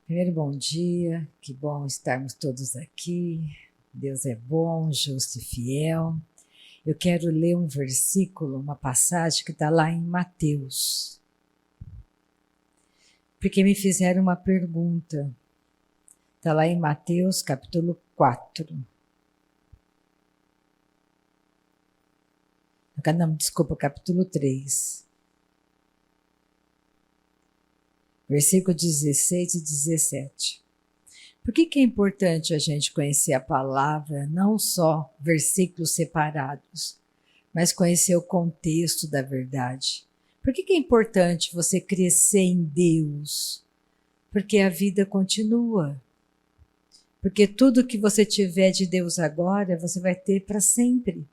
Primeiro, bom dia, que bom estarmos todos aqui. Deus é bom, justo e fiel. Eu quero ler um versículo, uma passagem que está lá em Mateus. Porque me fizeram uma pergunta. Está lá em Mateus, capítulo 4. Não, desculpa, capítulo 3. Versículo 16 e 17. Por que é importante a gente conhecer a palavra, não só versículos separados, mas conhecer o contexto da verdade? Por que é importante você crescer em Deus? Porque a vida continua. Porque tudo que você tiver de Deus agora, você vai ter para sempre.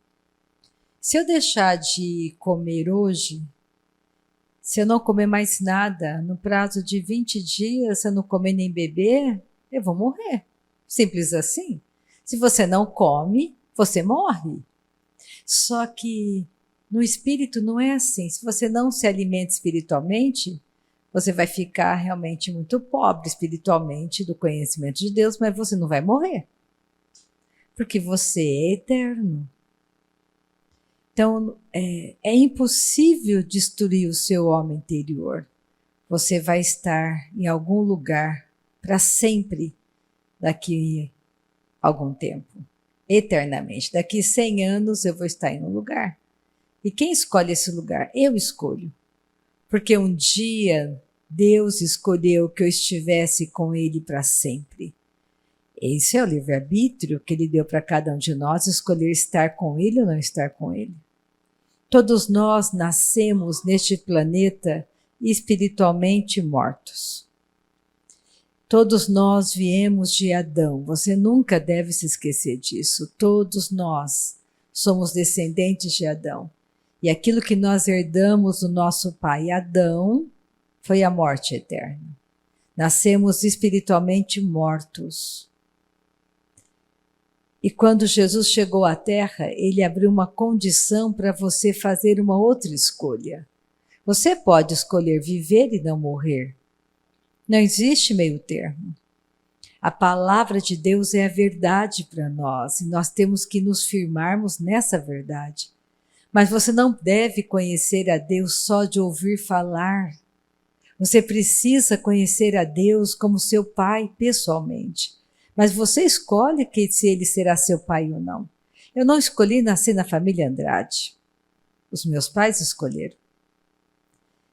Se eu deixar de comer hoje, se eu não comer mais nada, no prazo de 20 dias, se eu não comer nem beber, eu vou morrer. Simples assim. Se você não come, você morre. Só que no espírito não é assim. Se você não se alimenta espiritualmente, você vai ficar realmente muito pobre espiritualmente do conhecimento de Deus, mas você não vai morrer. Porque você é eterno. Então, é impossível destruir o seu homem interior. Você vai estar em algum lugar para sempre daqui a algum tempo, eternamente. Daqui 100 anos eu vou estar em um lugar. E quem escolhe esse lugar? Eu escolho. Porque um dia Deus escolheu que eu estivesse com Ele para sempre. Esse é o livre-arbítrio que Ele deu para cada um de nós, escolher estar com Ele ou não estar com Ele. Todos nós nascemos neste planeta espiritualmente mortos. Todos nós viemos de Adão, você nunca deve se esquecer disso. Todos nós somos descendentes de Adão. E aquilo que nós herdamos do nosso pai Adão foi a morte eterna. Nascemos espiritualmente mortos. E quando Jesus chegou à Terra, ele abriu uma condição para você fazer uma outra escolha. Você pode escolher viver e não morrer. Não existe meio termo. A palavra de Deus é a verdade para nós e nós temos que nos firmarmos nessa verdade. Mas você não deve conhecer a Deus só de ouvir falar. Você precisa conhecer a Deus como seu Pai pessoalmente. Mas você escolhe se ele será seu pai ou não. Eu não escolhi nascer na família Andrade. Os meus pais escolheram.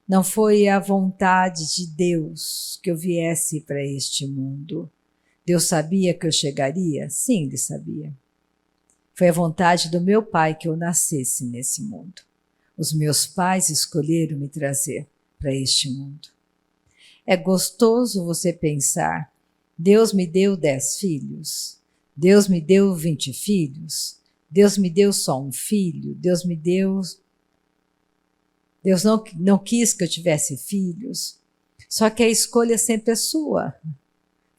Não foi a vontade de Deus que eu viesse para este mundo. Deus sabia que eu chegaria? Sim, ele sabia. Foi a vontade do meu pai que eu nascesse nesse mundo. Os meus pais escolheram me trazer para este mundo. É gostoso você pensar, Deus me deu 10 filhos, Deus me deu 20 filhos, Deus me deu só um filho, Deus não quis que eu tivesse filhos, só que a escolha sempre é sua.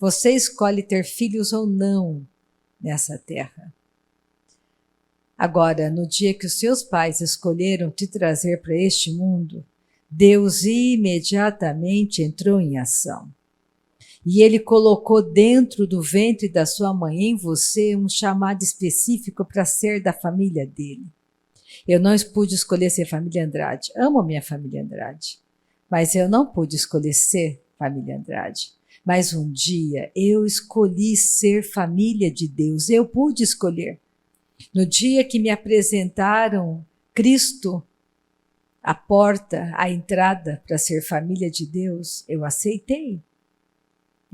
Você escolhe ter filhos ou não nessa terra. Agora, no dia que os seus pais escolheram te trazer para este mundo, Deus imediatamente entrou em ação. E ele colocou dentro do ventre da sua mãe, em você, um chamado específico para ser da família dele. Eu não pude escolher ser família Andrade. Amo a minha família Andrade. Mas eu não pude escolher ser família Andrade. Mas um dia eu escolhi ser família de Deus. Eu pude escolher. No dia que me apresentaram Cristo, a porta, a entrada para ser família de Deus, eu aceitei.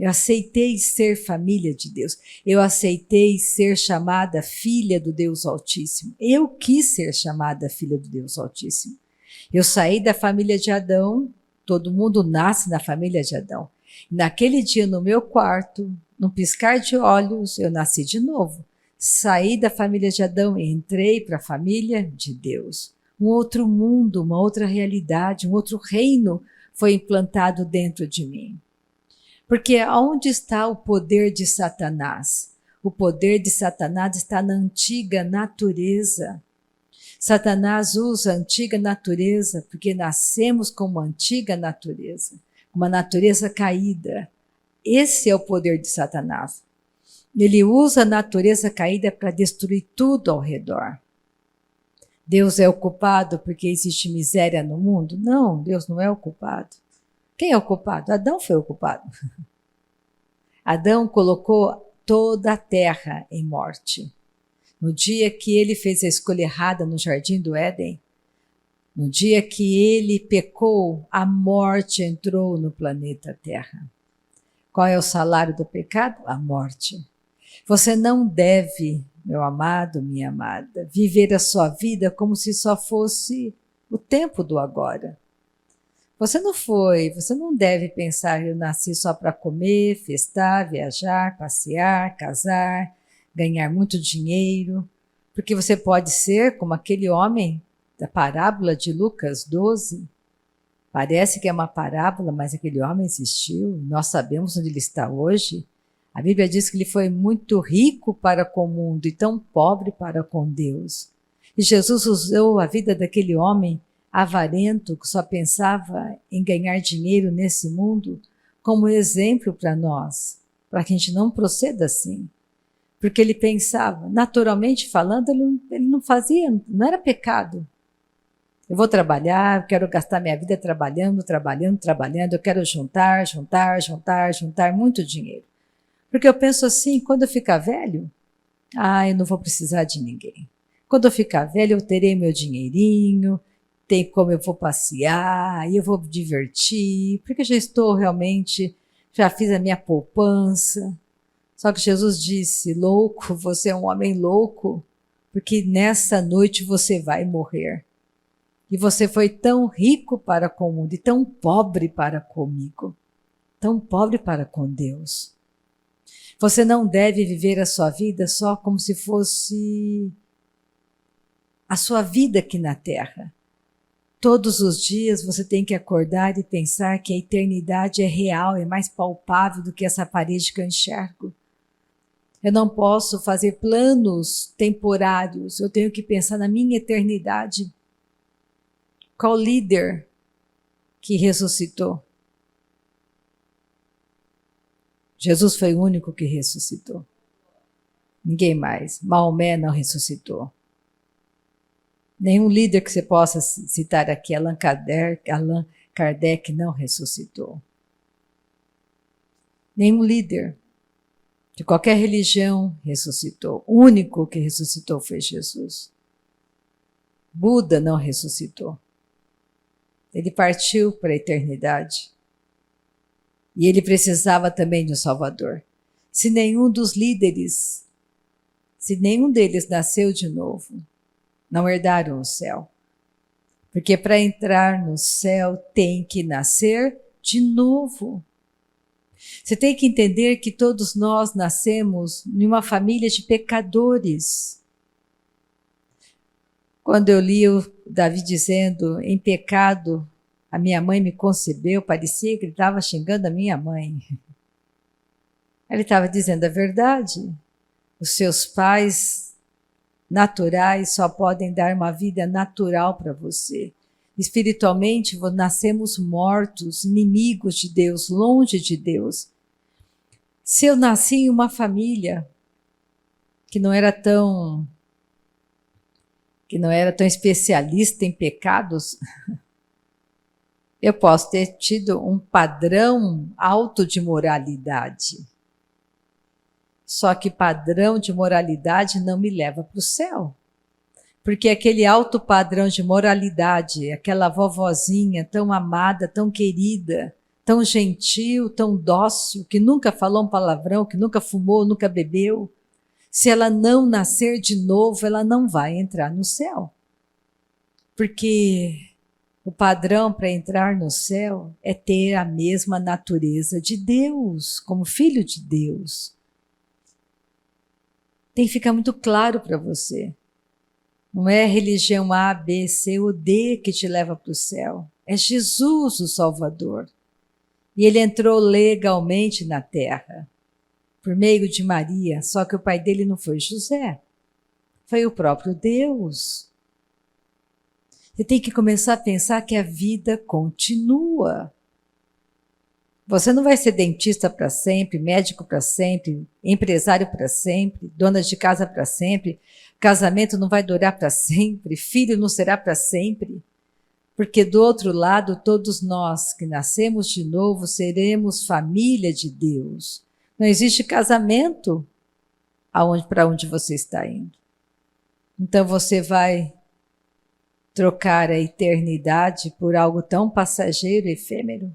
Eu aceitei ser família de Deus. Eu aceitei ser chamada filha do Deus Altíssimo. Eu quis ser chamada filha do Deus Altíssimo. Eu saí da família de Adão, todo mundo nasce na família de Adão. Naquele dia, no meu quarto, num piscar de olhos, eu nasci de novo. Saí da família de Adão e entrei para a família de Deus. Um outro mundo, uma outra realidade, um outro reino foi implantado dentro de mim. Porque onde está o poder de Satanás? O poder de Satanás está na antiga natureza. Satanás usa a antiga natureza porque nascemos com uma antiga natureza, uma natureza caída. Esse é o poder de Satanás. Ele usa a natureza caída para destruir tudo ao redor. Deus é o culpado porque existe miséria no mundo? Não, Deus não é o culpado. Quem é o culpado? Adão foi o culpado. Adão colocou toda a terra em morte. No dia que ele fez a escolha errada no jardim do Éden, no dia que ele pecou, a morte entrou no planeta Terra. Qual é o salário do pecado? A morte. Você não deve, meu amado, minha amada, viver a sua vida como se só fosse o tempo do agora. Você não deve pensar, eu nasci só para comer, festar, viajar, passear, casar, ganhar muito dinheiro, porque você pode ser como aquele homem da parábola de Lucas 12. Parece que é uma parábola, mas aquele homem existiu, nós sabemos onde ele está hoje. A Bíblia diz que ele foi muito rico para com o mundo e tão pobre para com Deus. E Jesus usou a vida daquele homem avarento que só pensava em ganhar dinheiro nesse mundo como exemplo para nós, para que a gente não proceda assim. Porque ele pensava, naturalmente falando, ele não fazia, não era pecado. Eu vou trabalhar, eu quero gastar minha vida trabalhando, eu quero juntar muito dinheiro. Porque eu penso assim, quando eu ficar velho, eu não vou precisar de ninguém. Quando eu ficar velho, eu terei meu dinheirinho, tem como eu vou passear, eu vou me divertir, porque já fiz a minha poupança. Só que Jesus disse, louco, você é um homem louco, porque nessa noite você vai morrer. E você foi tão rico para com o mundo e tão pobre para comigo, tão pobre para com Deus. Você não deve viver a sua vida só como se fosse a sua vida aqui na Terra. Todos os dias você tem que acordar e pensar que a eternidade é real, é mais palpável do que essa parede que eu enxergo. Eu não posso fazer planos temporários, eu tenho que pensar na minha eternidade. Qual líder que ressuscitou? Jesus foi o único que ressuscitou. Ninguém mais. Maomé não ressuscitou. Nenhum líder que você possa citar aqui, Allan Kardec não ressuscitou. Nenhum líder de qualquer religião ressuscitou. O único que ressuscitou foi Jesus. Buda não ressuscitou. Ele partiu para a eternidade. E ele precisava também de um Salvador. Se nenhum dos líderes, se nenhum deles nasceu de novo, não herdaram o céu. Porque para entrar no céu tem que nascer de novo. Você tem que entender que todos nós nascemos em uma família de pecadores. Quando eu li o Davi dizendo, em pecado, a minha mãe me concebeu, parecia que ele estava xingando a minha mãe. Ele estava dizendo a verdade. Os seus pais naturais só podem dar uma vida natural para você. Espiritualmente, nascemos mortos, inimigos de Deus, longe de Deus. Se eu nasci em uma família que não era tão especialista em pecados, eu posso ter tido um padrão alto de moralidade. Só que padrão de moralidade não me leva para o céu. Porque aquele alto padrão de moralidade, aquela vovozinha tão amada, tão querida, tão gentil, tão dócil, que nunca falou um palavrão, que nunca fumou, nunca bebeu, se ela não nascer de novo, ela não vai entrar no céu. Porque o padrão para entrar no céu é ter a mesma natureza de Deus, como filho de Deus. Tem que ficar muito claro para você. Não é religião A, B, C ou D que te leva para o céu. É Jesus o Salvador. E ele entrou legalmente na terra, por meio de Maria, só que o pai dele não foi José, foi o próprio Deus. Você tem que começar a pensar que a vida continua. Você não vai ser dentista para sempre, médico para sempre, empresário para sempre, dona de casa para sempre, casamento não vai durar para sempre, filho não será para sempre. Porque do outro lado, todos nós que nascemos de novo seremos família de Deus. Não existe casamento para onde você está indo. Então você vai trocar a eternidade por algo tão passageiro e efêmero?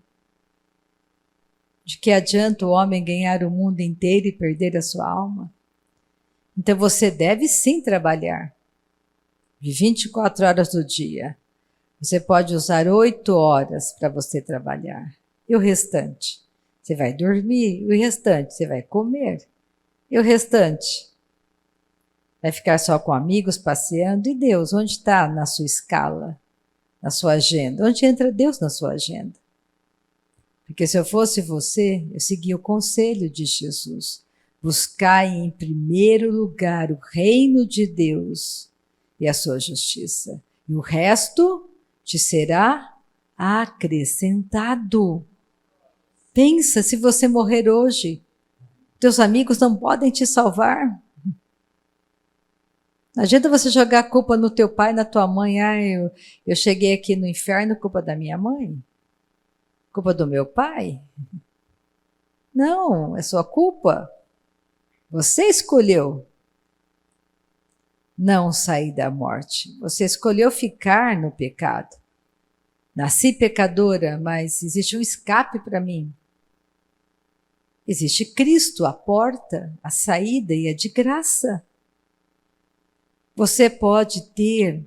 De que adianta o homem ganhar o mundo inteiro e perder a sua alma? Então você deve sim trabalhar. De 24 horas do dia. Você pode usar 8 horas para você trabalhar. E o restante? Você vai dormir. E o restante? Você vai comer. E o restante? Vai ficar só com amigos, passeando? E Deus, onde está na sua escala? Na sua agenda? Onde entra Deus na sua agenda? Porque se eu fosse você, eu seguia o conselho de Jesus. Buscai em primeiro lugar o reino de Deus e a sua justiça. E o resto te será acrescentado. Pensa, se você morrer hoje, teus amigos não podem te salvar. Não adianta você jogar a culpa no teu pai, na tua mãe. Eu cheguei aqui no inferno, culpa da minha mãe? Culpa do meu pai? Não, é sua culpa. Você escolheu não sair da morte. Você escolheu ficar no pecado. Nasci pecadora, mas existe um escape para mim. Existe Cristo, a porta, a saída, e é de graça. Você pode ter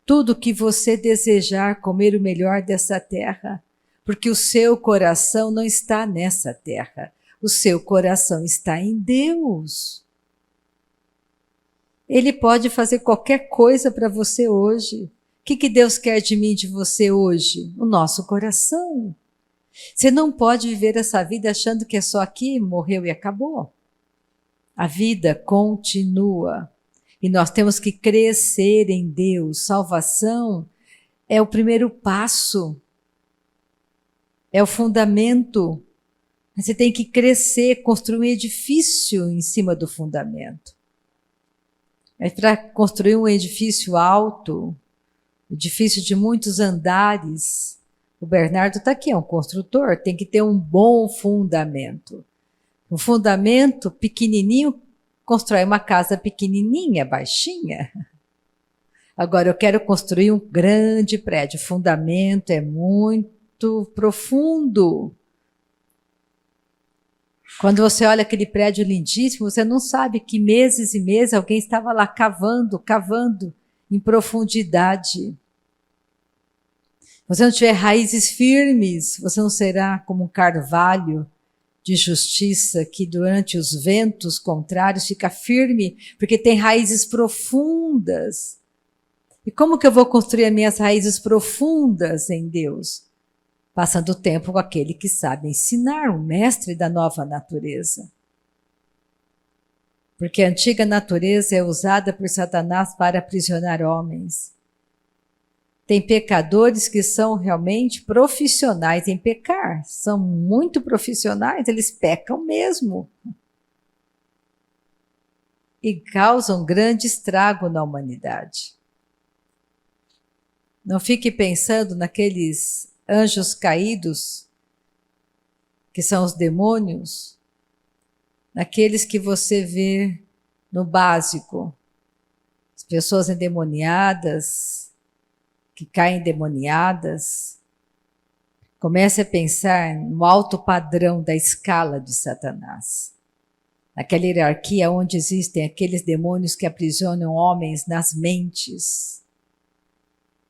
tudo o que você desejar, comer o melhor dessa terra, porque o seu coração não está nessa terra. O seu coração está em Deus. Ele pode fazer qualquer coisa para você hoje. O que Deus quer de mim e de você hoje? O nosso coração. Você não pode viver essa vida achando que é só aqui, morreu e acabou. A vida continua. E nós temos que crescer em Deus. Salvação é o primeiro passo. É o fundamento. Você tem que crescer, construir um edifício em cima do fundamento. Mas para construir um edifício alto, edifício de muitos andares, o Bernardo está aqui, é um construtor, tem que ter um bom fundamento. Um fundamento pequenininho constrói uma casa pequenininha, baixinha. Agora eu quero construir um grande prédio, o fundamento é muito profundo. Quando você olha aquele prédio lindíssimo, você não sabe que meses e meses alguém estava lá cavando em profundidade. Se você não tiver raízes firmes, você não será como um carvalho de justiça que durante os ventos contrários fica firme, porque tem raízes profundas. E como que eu vou construir as minhas raízes profundas em Deus? Passando tempo com aquele que sabe ensinar, o mestre da nova natureza. Porque a antiga natureza é usada por Satanás para aprisionar homens. Tem pecadores que são realmente profissionais em pecar, são muito profissionais, eles pecam mesmo. E causam grande estrago na humanidade. Não fique pensando naqueles anjos caídos, que são os demônios, naqueles que você vê no básico, as pessoas endemoniadas, que caem endemoniadas. Comece a pensar no alto padrão da escala de Satanás, naquela hierarquia onde existem aqueles demônios que aprisionam homens nas mentes,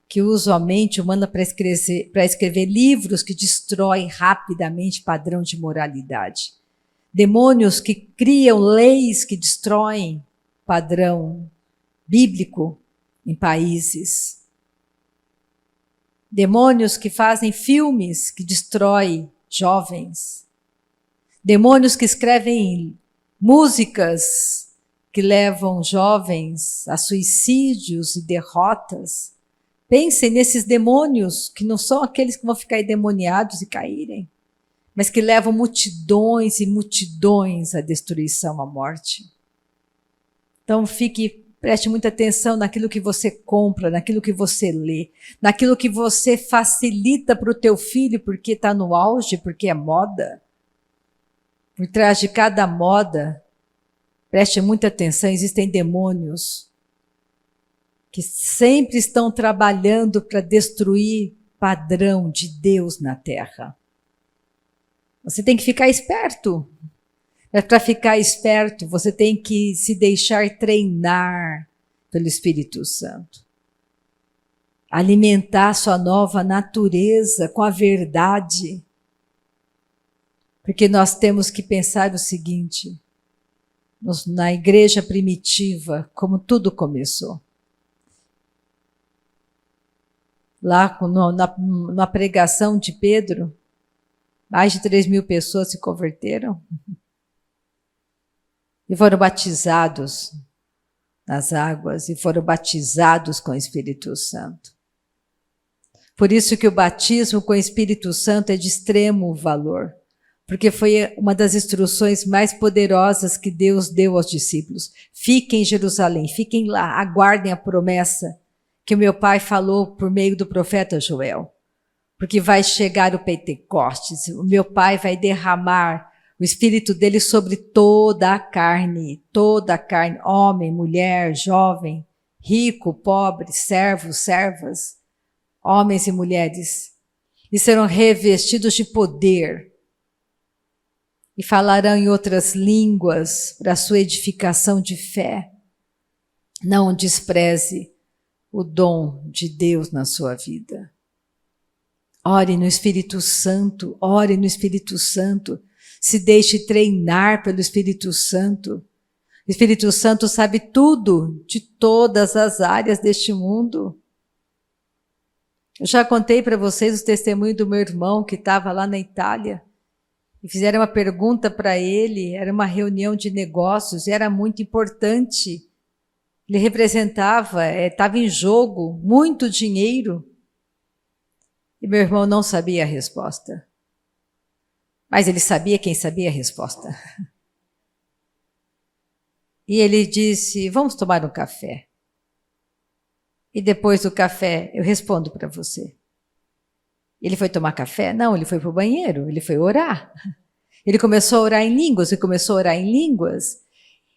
que usam a mente humana para escrever livros que destroem rapidamente padrão de moralidade. Demônios que criam leis que destroem padrão bíblico em países. Demônios que fazem filmes que destroem jovens. Demônios que escrevem músicas que levam jovens a suicídios e derrotas. Pensem nesses demônios que não são aqueles que vão ficar endemoniados e caírem. mas que levam multidões e multidões à destruição, à morte. Então preste muita atenção naquilo que você compra, naquilo que você lê, naquilo que você facilita para o teu filho porque está no auge, porque é moda. Por trás de cada moda, preste muita atenção, existem demônios que sempre estão trabalhando para destruir padrão de Deus na terra. Você tem que ficar esperto. Mas para ficar esperto, você tem que se deixar treinar pelo Espírito Santo. Alimentar sua nova natureza com a verdade. Porque nós temos que pensar o seguinte, na igreja primitiva, como tudo começou. Lá na pregação de Pedro, mais de 3.000 pessoas se converteram e foram batizados nas águas e foram batizados com o Espírito Santo. Por isso que o batismo com o Espírito Santo é de extremo valor, porque foi uma das instruções mais poderosas que Deus deu aos discípulos. Fiquem em Jerusalém, fiquem lá, aguardem a promessa que o meu pai falou por meio do profeta Joel. Porque vai chegar o Pentecostes, o meu pai vai derramar o Espírito dele sobre toda a carne, homem, mulher, jovem, rico, pobre, servos, servas, homens e mulheres, e serão revestidos de poder, e falarão em outras línguas para a sua edificação de fé. Não despreze o dom de Deus na sua vida. Ore no Espírito Santo, ore no Espírito Santo. Se deixe treinar pelo Espírito Santo. O Espírito Santo sabe tudo de todas as áreas deste mundo. Eu já contei para vocês o testemunho do meu irmão que estava lá na Itália. E fizeram uma pergunta para ele, era uma reunião de negócios, e era muito importante. Ele representava, estava em jogo muito dinheiro. E meu irmão não sabia a resposta. Mas ele sabia quem sabia a resposta. E ele disse, vamos tomar um café. E depois do café, eu respondo para você. Ele foi tomar café? Não, ele foi para o banheiro, ele foi orar. Ele começou a orar em línguas,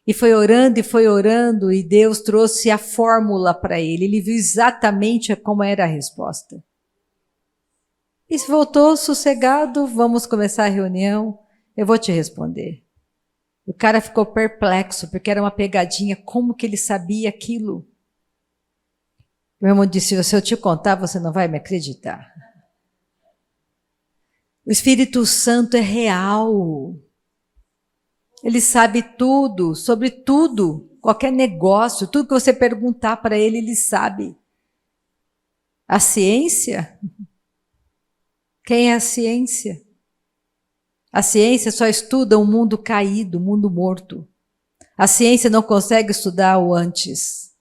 E foi orando, e Deus trouxe a fórmula para ele. Ele viu exatamente como era a resposta. E voltou sossegado, vamos começar a reunião, eu vou te responder. O cara ficou perplexo, porque era uma pegadinha, como que ele sabia aquilo? Meu irmão disse, se eu te contar, você não vai me acreditar. O Espírito Santo é real. Ele sabe tudo, sobre tudo, qualquer negócio, tudo que você perguntar para ele, ele sabe. A ciência? Quem é a ciência? A ciência só estuda um mundo caído, um mundo morto. A ciência não consegue estudar o antes,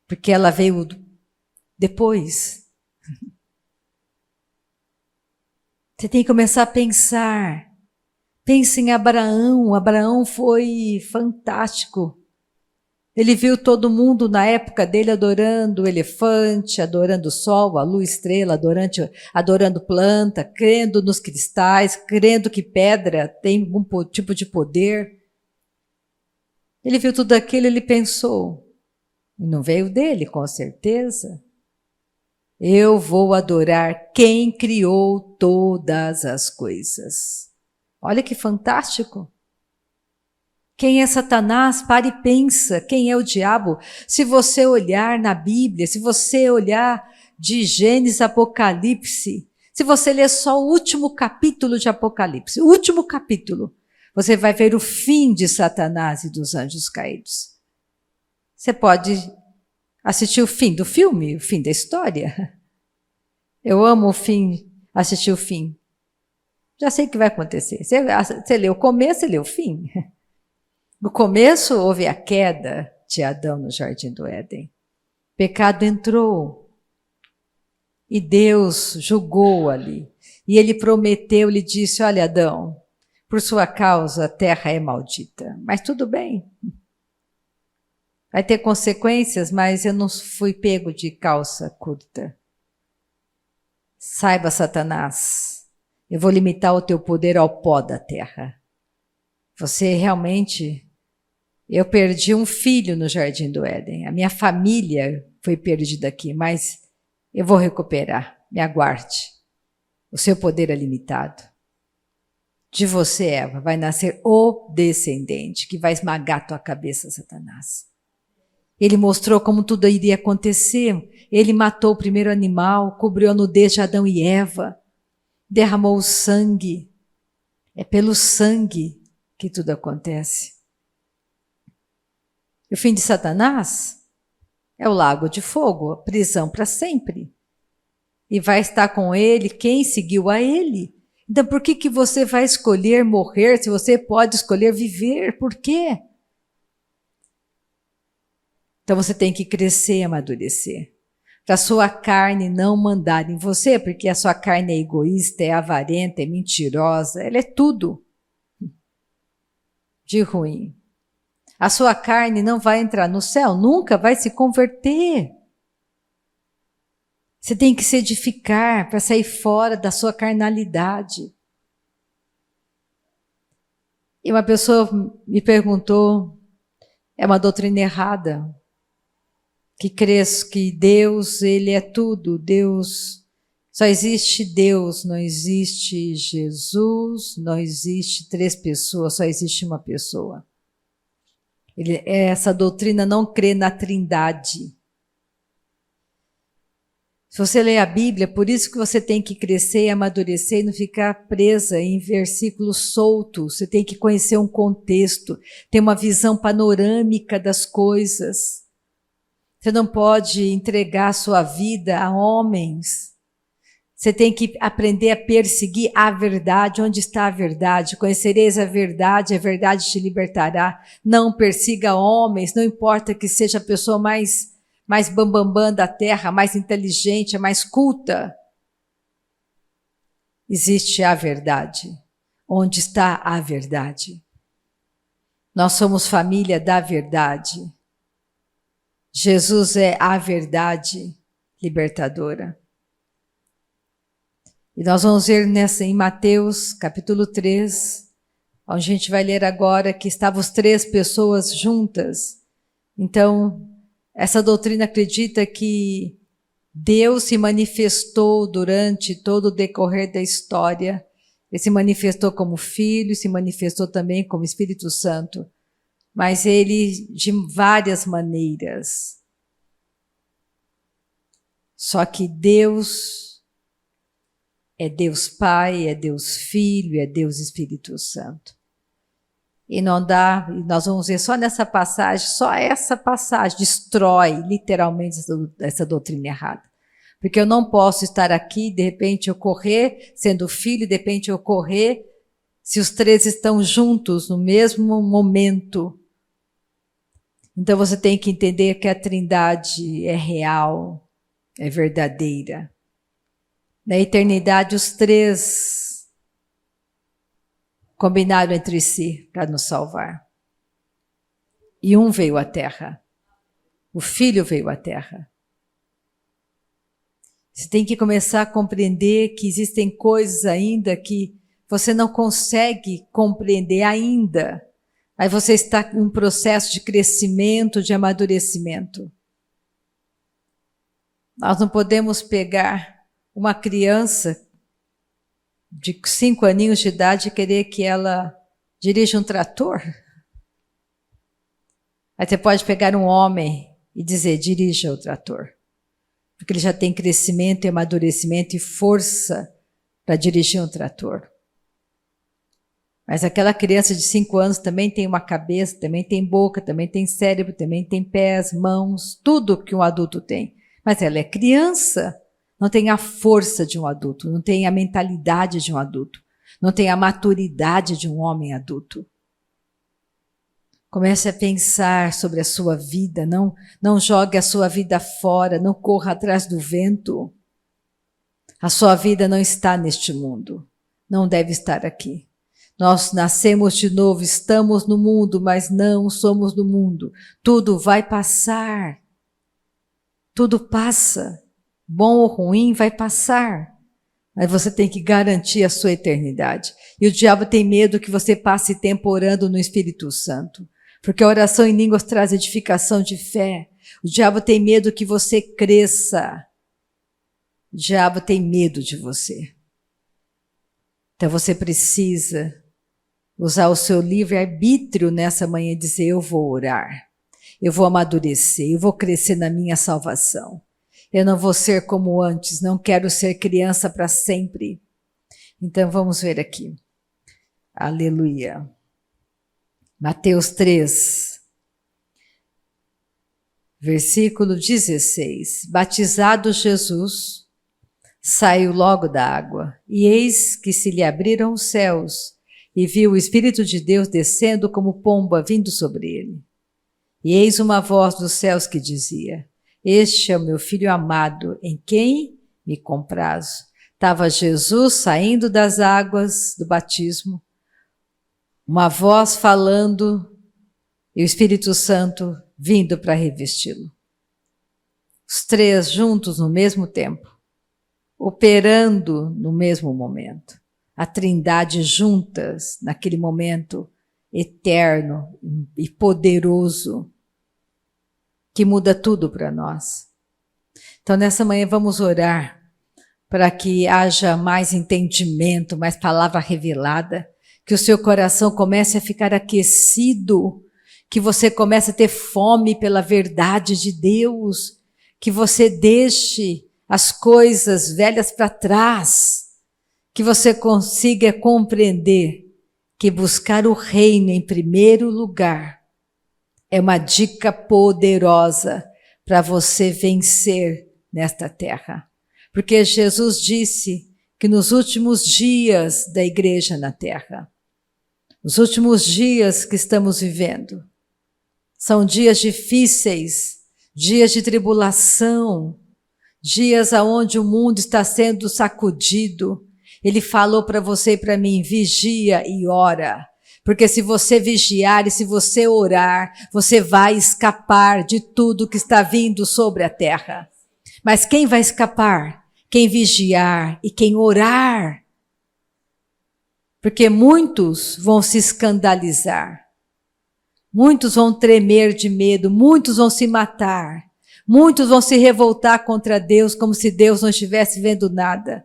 porque ela veio depois. Você tem que começar a pensar. Pense em Abraão. Abraão foi fantástico. Ele viu todo mundo na época dele adorando o elefante, adorando o sol, a lua, estrela, adorando planta, crendo nos cristais, crendo que pedra tem algum tipo de poder. Ele viu tudo aquilo, ele pensou, e não veio dele, com certeza. Eu vou adorar quem criou todas as coisas. Olha que fantástico. Quem é Satanás? Pare e pensa. Quem é o diabo? Se você olhar na Bíblia, se você olhar de Gênesis a Apocalipse, se você ler só o último capítulo de Apocalipse, o último capítulo, você vai ver o fim de Satanás e dos anjos caídos. Você pode assistir o fim do filme, o fim da história. Eu amo o fim, assistir o fim. Já sei o que vai acontecer. Você lê o começo, você lê o fim. No começo houve a queda de Adão no Jardim do Éden. O pecado entrou e Deus julgou ali. E ele prometeu, ele disse, olha Adão, por sua causa a terra é maldita. Mas tudo bem. Vai ter consequências, mas eu não fui pego de calça curta. Saiba, Satanás, eu vou limitar o teu poder ao pó da terra. Você realmente... Eu perdi um filho no Jardim do Éden. A minha família foi perdida aqui, mas eu vou recuperar. Me aguarde. O seu poder é limitado. De você, Eva, vai nascer o descendente que vai esmagar tua cabeça, Satanás. Ele mostrou como tudo iria acontecer. Ele matou o primeiro animal, cobriu a nudez de Adão e Eva, derramou o sangue. É pelo sangue que tudo acontece. E o fim de Satanás é o lago de fogo, a prisão para sempre. E vai estar com ele quem seguiu a ele. Então por que você vai escolher morrer se você pode escolher viver? Por quê? Então você tem que crescer e amadurecer. Para a sua carne não mandar em você, porque a sua carne é egoísta, é avarenta, é mentirosa, ela é tudo de ruim. A sua carne não vai entrar no céu, nunca vai se converter. Você tem que se edificar para sair fora da sua carnalidade. E uma pessoa me perguntou, é uma doutrina errada, que crê que Deus, Ele é tudo, Deus, só existe Deus, não existe Jesus, não existe 3 pessoas, só existe uma pessoa. Essa doutrina não crê na Trindade. Se você ler a Bíblia, por isso que você tem que crescer e amadurecer e não ficar presa em versículos soltos. Você tem que conhecer um contexto, ter uma visão panorâmica das coisas. Você não pode entregar a sua vida a homens. Você tem que aprender a perseguir a verdade. Onde está a verdade? Conhecereis a verdade te libertará. Não persiga homens, não importa que seja a pessoa mais bambambam da terra, mais inteligente, mais culta. Existe a verdade. Onde está a verdade? Nós somos família da verdade. Jesus é a verdade libertadora. E nós vamos ver em Mateus capítulo 3, onde a gente vai ler agora que estavam as 3 pessoas juntas. Então, essa doutrina acredita que Deus se manifestou durante todo o decorrer da história. Ele se manifestou como Filho, se manifestou também como Espírito Santo. Mas ele de várias maneiras. Só que Deus é Deus Pai, é Deus Filho, é Deus Espírito Santo. E não dá, nós vamos ver só nessa passagem, só essa passagem destrói literalmente essa doutrina errada. Porque eu não posso estar aqui, de repente eu correr, sendo filho, de repente eu correr, se os 3 estão juntos no mesmo momento. Então você tem que entender que a Trindade é real, é verdadeira. Na eternidade, os 3 combinaram entre si para nos salvar. E um veio à terra. O Filho veio à terra. Você tem que começar a compreender que existem coisas ainda que você não consegue compreender ainda. Aí você está em um processo de crescimento, de amadurecimento. Nós não podemos pegar uma criança de 5 aninhos de idade e querer que ela dirija um trator. Aí você pode pegar um homem e dizer, dirija o trator. Porque ele já tem crescimento, amadurecimento e força para dirigir um trator. Mas aquela criança de 5 anos também tem uma cabeça, também tem boca, também tem cérebro, também tem pés, mãos, tudo que um adulto tem. Mas ela é criança, não tem a força de um adulto, não tem a mentalidade de um adulto, não tem a maturidade de um homem adulto. Comece a pensar sobre a sua vida, não jogue a sua vida fora, não corra atrás do vento. A sua vida não está neste mundo, não deve estar aqui. Nós nascemos de novo, estamos no mundo, mas não somos do mundo. Tudo vai passar. Tudo passa. Bom ou ruim vai passar. Mas você tem que garantir a sua eternidade. E o diabo tem medo que você passe tempo orando no Espírito Santo. Porque a oração em línguas traz edificação de fé. O diabo tem medo que você cresça. O diabo tem medo de você. Então você precisa usar o seu livre-arbítrio nessa manhã e dizer: eu vou orar, eu vou amadurecer, eu vou crescer na minha salvação. Eu não vou ser como antes, não quero ser criança para sempre. Então vamos ver aqui. Aleluia. Mateus 3, versículo 16. Batizado Jesus, saiu logo da água, e eis que se lhe abriram os céus, e viu o Espírito de Deus descendo como pomba vindo sobre ele. E eis uma voz dos céus que dizia: este é o meu filho amado, em quem me comprazo. Estava Jesus saindo das águas do batismo, uma voz falando e o Espírito Santo vindo para revesti-lo. Os três juntos no mesmo tempo, operando no mesmo momento. A Trindade juntas naquele momento eterno e poderoso que muda tudo para nós. Então nessa manhã vamos orar para que haja mais entendimento, mais palavra revelada, que o seu coração comece a ficar aquecido, que você comece a ter fome pela verdade de Deus, que você deixe as coisas velhas para trás, que você consiga compreender que buscar o reino em primeiro lugar é uma dica poderosa para você vencer nesta terra. Porque Jesus disse que nos últimos dias da igreja na terra, os últimos dias que estamos vivendo, são dias difíceis, dias de tribulação, dias aonde o mundo está sendo sacudido. Ele falou para você e para mim: vigia e ora. Porque se você vigiar e se você orar, você vai escapar de tudo que está vindo sobre a terra. Mas quem vai escapar? Quem vigiar e quem orar. Porque muitos vão se escandalizar. Muitos vão tremer de medo, muitos vão se matar. Muitos vão se revoltar contra Deus como se Deus não estivesse vendo nada.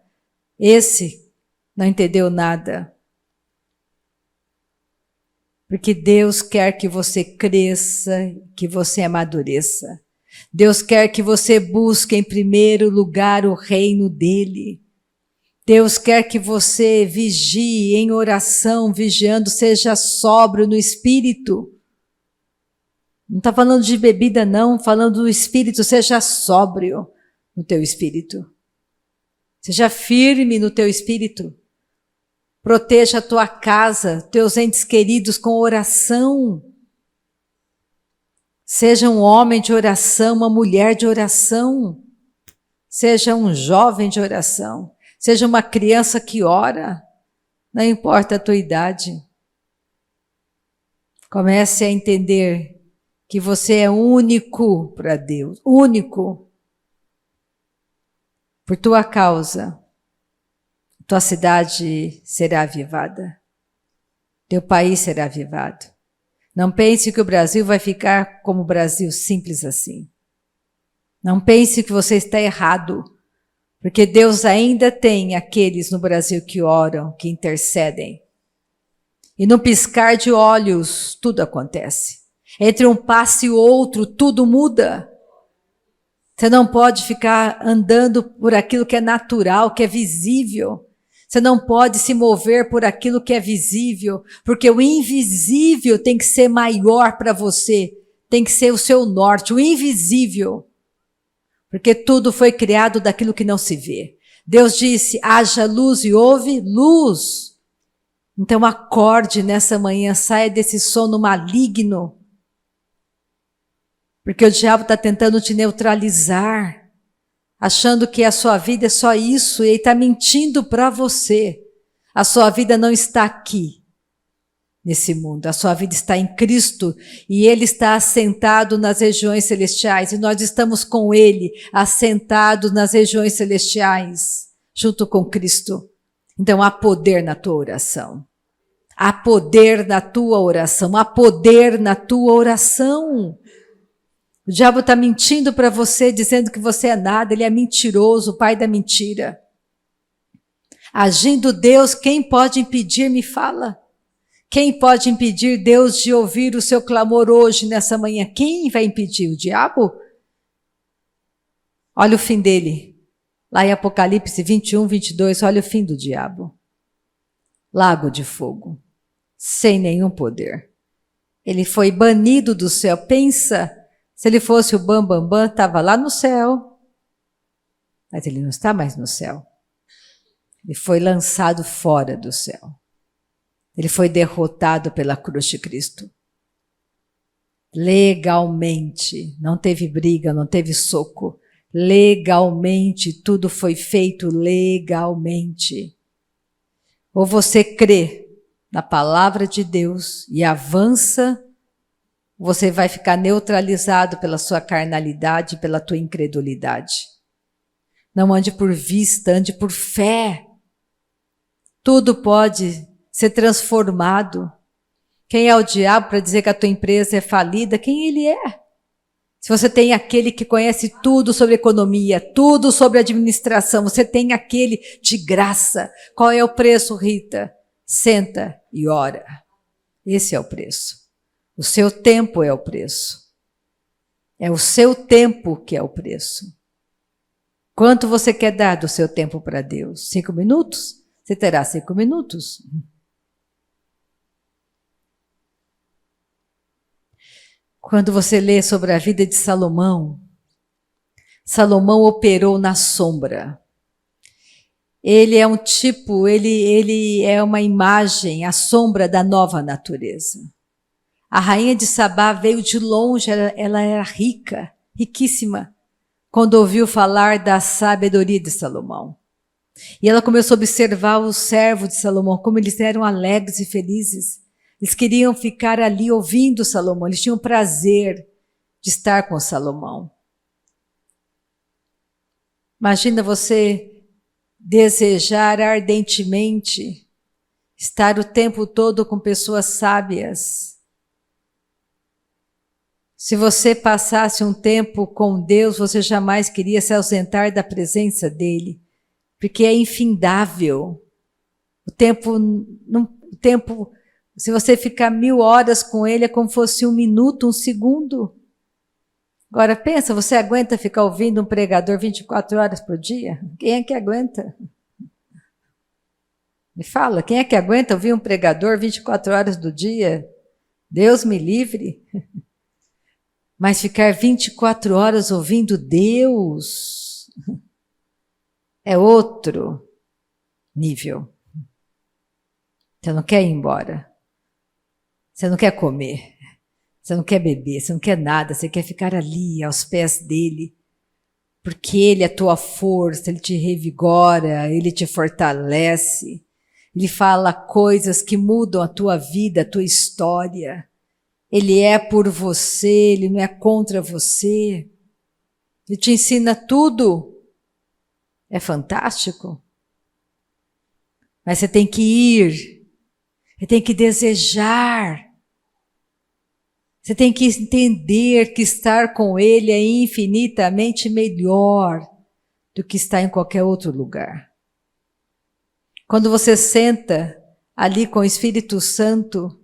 Esse não entendeu nada. Porque Deus quer que você cresça, que você amadureça. Deus quer que você busque em primeiro lugar o reino dele. Deus quer que você vigie em oração, vigiando, seja sóbrio no espírito. Não está falando de bebida não, falando do espírito, seja sóbrio no teu espírito. Seja firme no teu espírito. Proteja a tua casa, teus entes queridos com oração. Seja um homem de oração, uma mulher de oração. Seja um jovem de oração. Seja uma criança que ora. Não importa a tua idade. Comece a entender que você é único para Deus. Único. Por tua causa, tua cidade será avivada. Teu país será avivado. Não pense que o Brasil vai ficar como o Brasil, simples assim. Não pense que você está errado, porque Deus ainda tem aqueles no Brasil que oram, que intercedem. E no piscar de olhos, tudo acontece. Entre um passo e outro, tudo muda. Você não pode ficar andando por aquilo que é natural, que é visível. Você não pode se mover por aquilo que é visível, porque o invisível tem que ser maior para você, tem que ser o seu norte, o invisível. Porque tudo foi criado daquilo que não se vê. Deus disse: haja luz e houve luz. Então acorde nessa manhã, saia desse sono maligno. Porque o diabo está tentando te neutralizar. achando que a sua vida é só isso, e ele está mentindo para você. A sua vida não está aqui, nesse mundo. A sua vida está em Cristo, e ele está assentado nas regiões celestiais, e nós estamos com ele, assentados nas regiões celestiais, junto com Cristo. Então há poder na tua oração. Há poder na tua oração. Há poder na tua oração. O diabo está mentindo para você, dizendo que você é nada. Ele é mentiroso, o pai da mentira. Agindo Deus, quem pode impedir? Me fala. Quem pode impedir Deus de ouvir o seu clamor hoje, nessa manhã? Quem vai impedir? O diabo? Olha o fim dele. Lá em Apocalipse 21, 22, olha o fim do diabo. Lago de fogo. Sem nenhum poder. Ele foi banido do céu. Pensa, se ele fosse o Bambambam, estava lá no céu. Mas ele não está mais no céu. Ele foi lançado fora do céu. Ele foi derrotado pela cruz de Cristo. Legalmente. Não teve briga, não teve soco. Legalmente, tudo foi feito legalmente. Ou você crê na palavra de Deus e avança, você vai ficar neutralizado pela sua carnalidade, pela tua incredulidade. Não ande por vista, ande por fé. Tudo pode ser transformado. Quem é o diabo para dizer que a tua empresa é falida? Quem ele é? Se você tem aquele que conhece tudo sobre economia, tudo sobre administração, você tem aquele de graça. Qual é o preço, Rita? Senta e ora. Esse é o preço. O seu tempo é o preço. É o seu tempo que é o preço. Quanto você quer dar do seu tempo para Deus? 5 minutos? Você terá 5 minutos. Quando você lê sobre a vida de Salomão, Salomão operou na sombra. Ele é um tipo, ele é uma imagem, a sombra da nova natureza. A rainha de Sabá veio de longe, ela era rica, riquíssima, quando ouviu falar da sabedoria de Salomão. E ela começou a observar os servos de Salomão, como eles eram alegres e felizes. Eles queriam ficar ali ouvindo Salomão, eles tinham prazer de estar com Salomão. Imagina você desejar ardentemente estar o tempo todo com pessoas sábias. Se você passasse um tempo com Deus, você jamais queria se ausentar da presença dele, porque é infindável. O tempo, se você ficar 1000 horas com ele, é como se fosse 1 minuto, 1 segundo. Agora pensa, você aguenta ficar ouvindo um pregador 24 horas por dia? Quem é que aguenta? Me fala, quem é que aguenta ouvir um pregador 24 horas do dia? Deus me livre. Mas ficar 24 horas ouvindo Deus é outro nível. Você não quer ir embora. Você não quer comer. Você não quer beber, você não quer nada, você quer ficar ali aos pés dele, porque ele é a tua força, ele te revigora, ele te fortalece, ele fala coisas que mudam a tua vida, a tua história. Ele é por você, ele não é contra você. Ele te ensina tudo. É fantástico. Mas você tem que ir, você tem que desejar. Você tem que entender que estar com ele é infinitamente melhor do que estar em qualquer outro lugar. Quando você senta ali com o Espírito Santo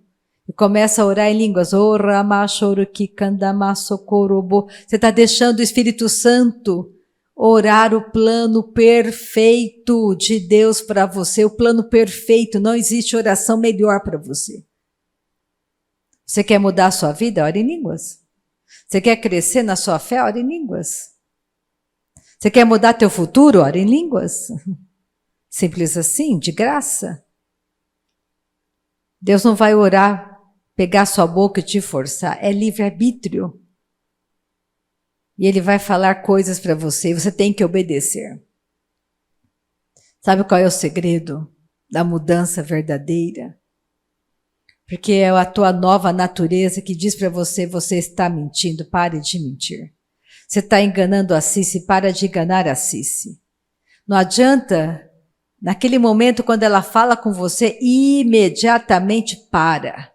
e começa a orar em línguas, você está deixando o Espírito Santo orar o plano perfeito de Deus para você, o plano perfeito, não existe oração melhor para você. Você quer mudar a sua vida? Ore em línguas. Você quer crescer na sua fé? Ore em línguas. Você quer mudar teu futuro? Ore em línguas. Simples assim, de graça. Deus não vai orar, pegar sua boca e te forçar. É livre-arbítrio. E ele vai falar coisas para você e você tem que obedecer. Sabe qual é o segredo da mudança verdadeira? Porque é a tua nova natureza que diz para você, você está mentindo, pare de mentir. Você está enganando a Cici, para de enganar a Cici. Não adianta, naquele momento quando ela fala com você, imediatamente para.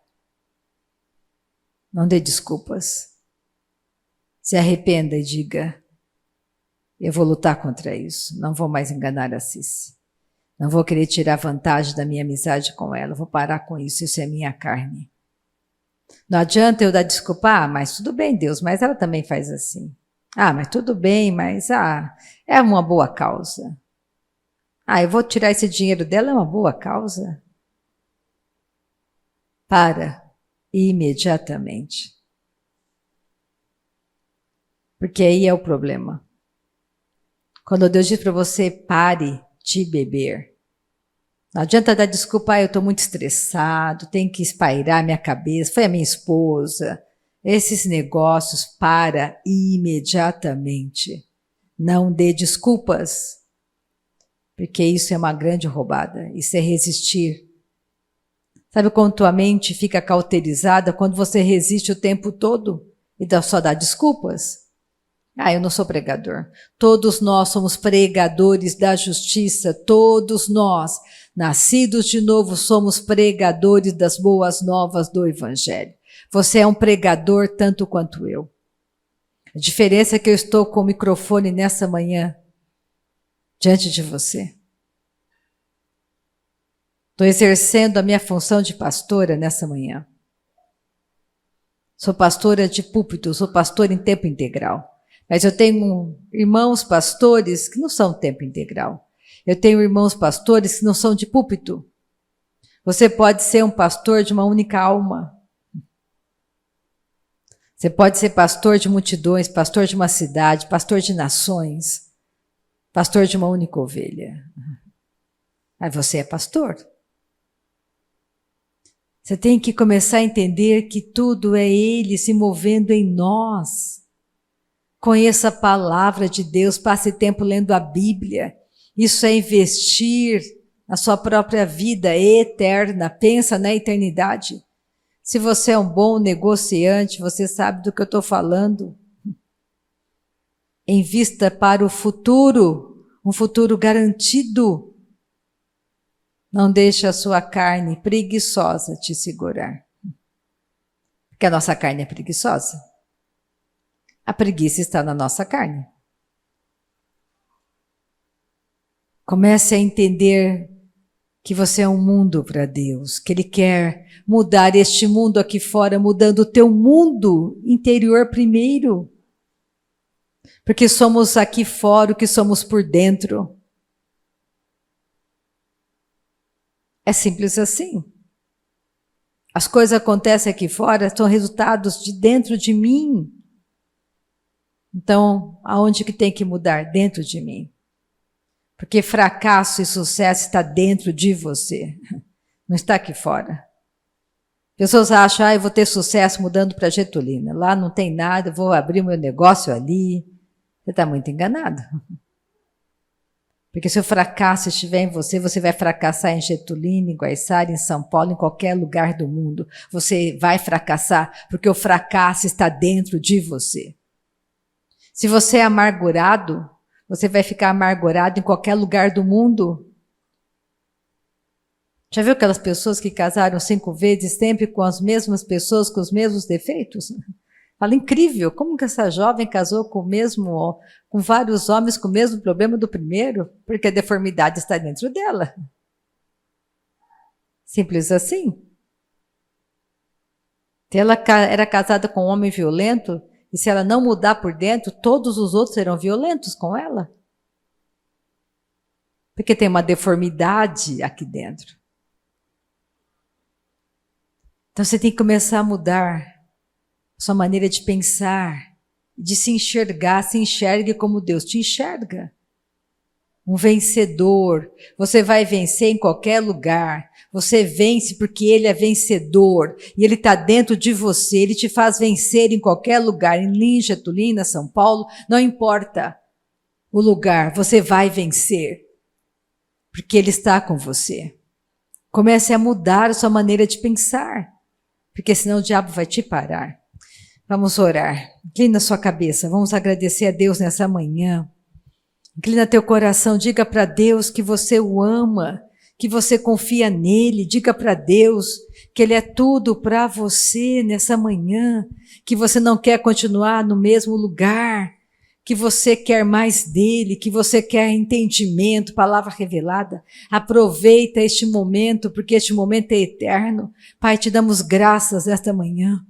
Não dê desculpas. Se arrependa e diga, eu vou lutar contra isso, não vou mais enganar a Cici. Não vou querer tirar vantagem da minha amizade com ela, vou parar com isso, isso é minha carne. Não adianta eu dar desculpa, mas tudo bem, Deus, mas ela também faz assim. Mas tudo bem, mas é uma boa causa. Eu vou tirar esse dinheiro dela, é uma boa causa. Para imediatamente. Porque aí é o problema. Quando Deus diz para você, pare de beber. Não adianta dar desculpa, eu estou muito estressado, tenho que espairar minha cabeça, foi a minha esposa. Esses negócios, para imediatamente. Não dê desculpas, porque isso é uma grande roubada, isso é resistir. Sabe quando tua mente fica cauterizada, quando você resiste o tempo todo e só dá desculpas? Eu não sou pregador. Todos nós somos pregadores da justiça, todos nós, nascidos de novo, somos pregadores das boas novas do Evangelho. Você é um pregador tanto quanto eu. A diferença é que eu estou com o microfone nessa manhã, diante de você. Estou exercendo a minha função de pastora nessa manhã. Sou pastora de púlpito, sou pastora em tempo integral. Mas eu tenho irmãos pastores que não são tempo integral. Eu tenho irmãos pastores que não são de púlpito. Você pode ser um pastor de uma única alma. Você pode ser pastor de multidões, pastor de uma cidade, pastor de nações, pastor de uma única ovelha. Mas você é pastor. Você tem que começar a entender que tudo é Ele se movendo em nós. Conheça a palavra de Deus, passe tempo lendo a Bíblia. Isso é investir na sua própria vida eterna. Pensa na eternidade. Se você é um bom negociante, você sabe do que eu estou falando. Invista para o futuro, um futuro garantido. Não deixe a sua carne preguiçosa te segurar. Porque a nossa carne é preguiçosa. A preguiça está na nossa carne. Comece a entender que você é um mundo para Deus, que Ele quer mudar este mundo aqui fora, mudando o teu mundo interior primeiro. Porque somos aqui fora o que somos por dentro. É simples assim. As coisas acontecem aqui fora, são resultados de dentro de mim. Então, aonde que tem que mudar? Dentro de mim. Porque fracasso e sucesso está dentro de você, não está aqui fora. Pessoas acham, eu vou ter sucesso mudando para Getulina. Lá não tem nada, eu vou abrir o meu negócio ali. Você está muito enganado. Porque se o fracasso estiver em você, você vai fracassar em Getulina, em Guaiçara, em São Paulo, em qualquer lugar do mundo. Você vai fracassar, porque o fracasso está dentro de você. Se você é amargurado, você vai ficar amargurado em qualquer lugar do mundo. Já viu aquelas pessoas que casaram 5 vezes, sempre com as mesmas pessoas, com os mesmos defeitos? Fala, incrível, como que essa jovem casou com vários homens com o mesmo problema do primeiro? Porque a deformidade está dentro dela. Simples assim. Se ela era casada com um homem violento, e se ela não mudar por dentro, todos os outros serão violentos com ela. Porque tem uma deformidade aqui dentro. Então você tem que começar a mudar a sua maneira de pensar, de se enxergar. Se enxergue como Deus te enxerga. um vencedor. Você vai vencer em qualquer lugar. Você vence porque Ele é vencedor e Ele está dentro de você. Ele te faz vencer em qualquer lugar, em Lins, Getulina, São Paulo, não importa o lugar, você vai vencer porque Ele está com você. Comece a mudar a sua maneira de pensar, porque senão o diabo vai te parar. Vamos orar. Inclina sua cabeça, vamos agradecer a Deus nessa manhã. Inclina teu coração, diga para Deus que você o ama, que você confia nele, diga para Deus que Ele é tudo para você nessa manhã, que você não quer continuar no mesmo lugar, que você quer mais dele, que você quer entendimento, palavra revelada. Aproveita este momento, porque este momento é eterno. Pai, te damos graças esta manhã.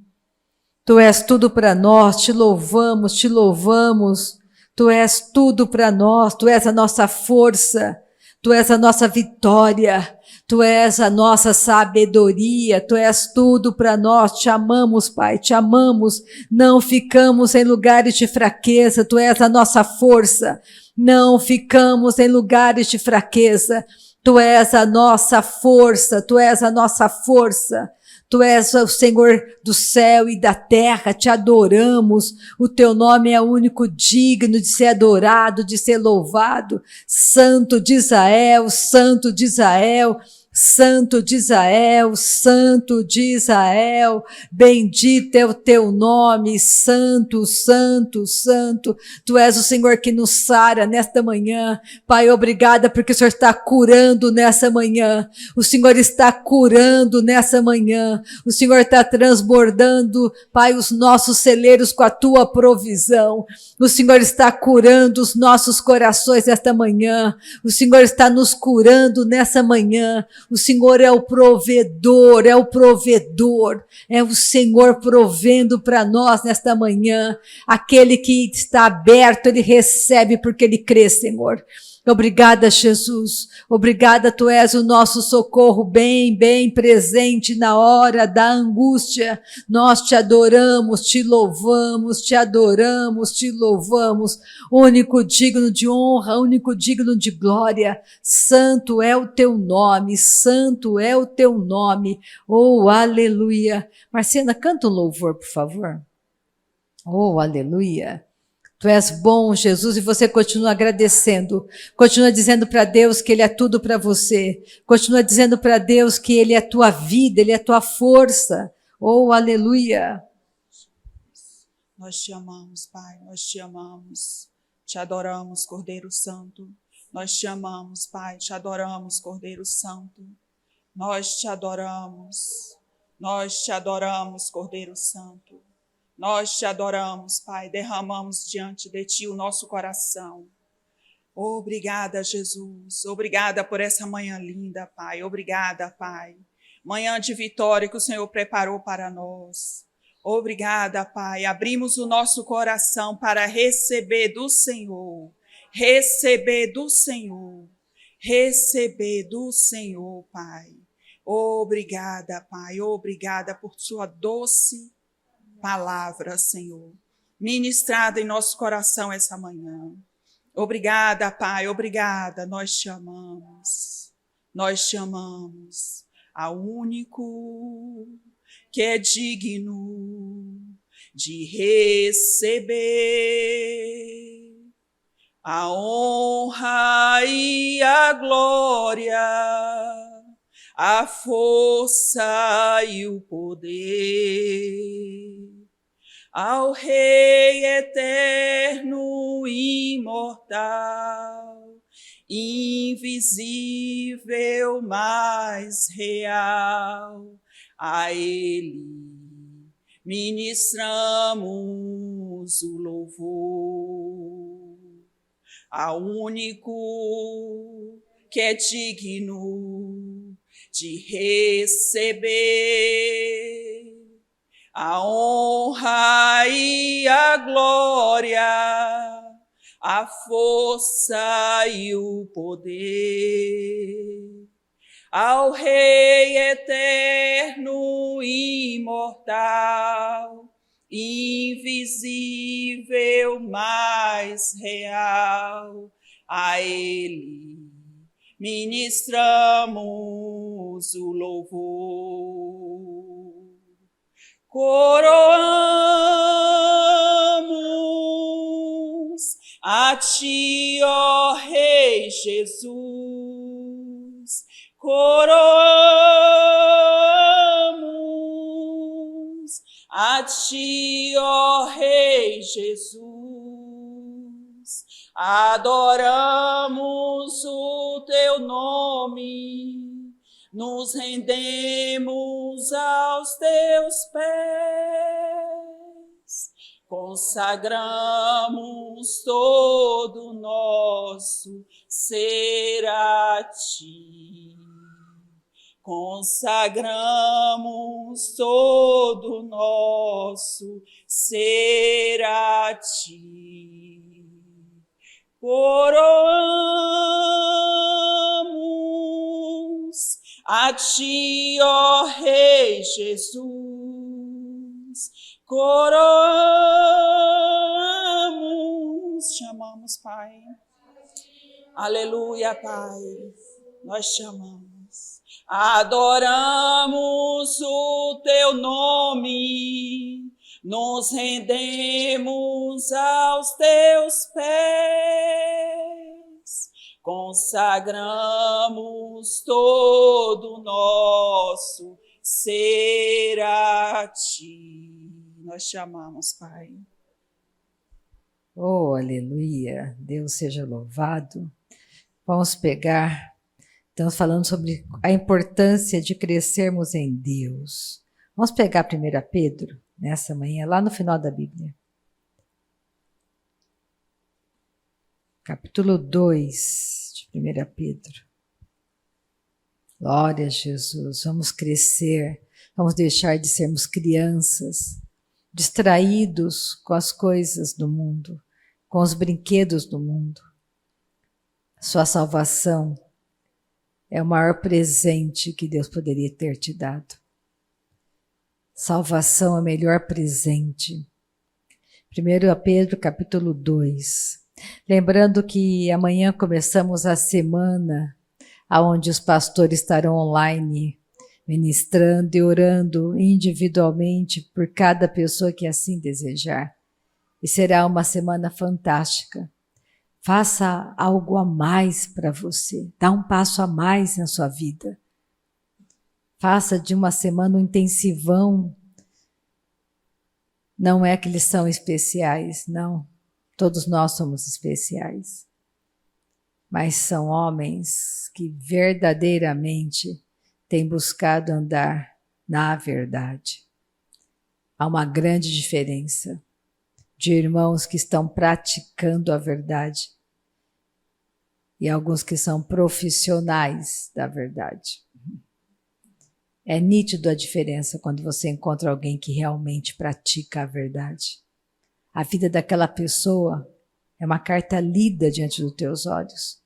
Tu és tudo para nós, te louvamos, te louvamos. Tu és tudo para nós, Tu és a nossa força, Tu és a nossa vitória, Tu és a nossa sabedoria, Tu és tudo para nós. Te amamos, Pai, te amamos. Não ficamos em lugares de fraqueza, Tu és a nossa força. Não ficamos em lugares de fraqueza, Tu és a nossa força, Tu és a nossa força. Tu és o Senhor do céu e da terra, te adoramos, o teu nome é o único digno de ser adorado, de ser louvado. Santo de Israel, Santo de Israel, Santo de Israel, Santo de Israel, bendito é o teu nome, Santo, Santo, Santo. Tu és o Senhor que nos sara nesta manhã. Pai, obrigada porque o Senhor está curando nessa manhã. O Senhor está curando nessa manhã. O Senhor está transbordando, Pai, os nossos celeiros com a tua provisão. O Senhor está curando os nossos corações nesta manhã. O Senhor está nos curando nessa manhã. O Senhor é o provedor, é o provedor, é o Senhor provendo para nós nesta manhã. Aquele que está aberto, ele recebe porque ele crê, Senhor. Obrigada, Jesus. Obrigada, Tu és o nosso socorro bem presente na hora da angústia. Nós te adoramos, te louvamos, te adoramos, te louvamos. Único digno de honra, único digno de glória. Santo é o Teu nome, santo é o Teu nome. Oh, aleluia. Marciana, canta um louvor, por favor. Oh, aleluia. Tu és bom, Jesus, e você continua agradecendo, continua dizendo para Deus que Ele é tudo para você, continua dizendo para Deus que Ele é tua vida, Ele é tua força. Oh, aleluia! Nós te amamos, Pai, nós te amamos, te adoramos, Cordeiro Santo. Nós te amamos, Pai, te adoramos, Cordeiro Santo. Nós te adoramos, Cordeiro Santo. Nós te adoramos, Pai, derramamos diante de Ti o nosso coração. Obrigada, Jesus. Obrigada por essa manhã linda, Pai. Obrigada, Pai. Manhã de vitória que o Senhor preparou para nós. Obrigada, Pai. Abrimos o nosso coração para receber do Senhor. Receber do Senhor. Receber do Senhor, Pai. Obrigada, Pai. Obrigada por Sua doce palavra, Senhor, ministrada em nosso coração essa manhã. Obrigada, Pai, obrigada, nós te amamos, ao único que é digno de receber a honra e a glória, a força e o poder, ao Rei eterno, imortal, invisível, mas real, a Ele ministramos o louvor, ao único que é digno de receber a honra e a glória, a força e o poder, ao Rei eterno, imortal, invisível, mas real, a Ele ministramos o louvor. Coroamos a Ti, ó Rei Jesus. Coroamos a Ti, ó Rei Jesus. Adoramos o Teu nome, nos rendemos aos Teus pés, consagramos todo o nosso ser a Ti. Consagramos todo o nosso ser a Ti. Coroamos a Ti, ó Rei Jesus. Coroamos, chamamos, Pai. Aleluia, Pai. Nós chamamos. Adoramos o Teu nome, nos rendemos aos Teus pés, consagramos todo o nosso ser a Ti. Nós chamamos, Pai. Oh, aleluia! Deus seja louvado. Vamos pegar, estamos falando sobre a importância de crescermos em Deus. Vamos pegar 1 Pedro, nessa manhã, lá no final da Bíblia. Capítulo 2 de 1 Pedro. Glória a Jesus, vamos crescer, vamos deixar de sermos crianças, distraídos com as coisas do mundo, com os brinquedos do mundo. Sua salvação é o maior presente que Deus poderia ter te dado. Salvação é o melhor presente. 1 Pedro capítulo 2. Lembrando que amanhã começamos a semana onde os pastores estarão online ministrando e orando individualmente por cada pessoa que assim desejar. E será uma semana fantástica. Faça algo a mais para você. Dá um passo a mais na sua vida. Faça de uma semana um intensivão. Não é que eles são especiais, não. Todos nós somos especiais. Mas são homens que verdadeiramente têm buscado andar na verdade. Há uma grande diferença de irmãos que estão praticando a verdade e alguns que são profissionais da verdade. É nítido a diferença quando você encontra alguém que realmente pratica a verdade. A vida daquela pessoa é uma carta lida diante dos teus olhos.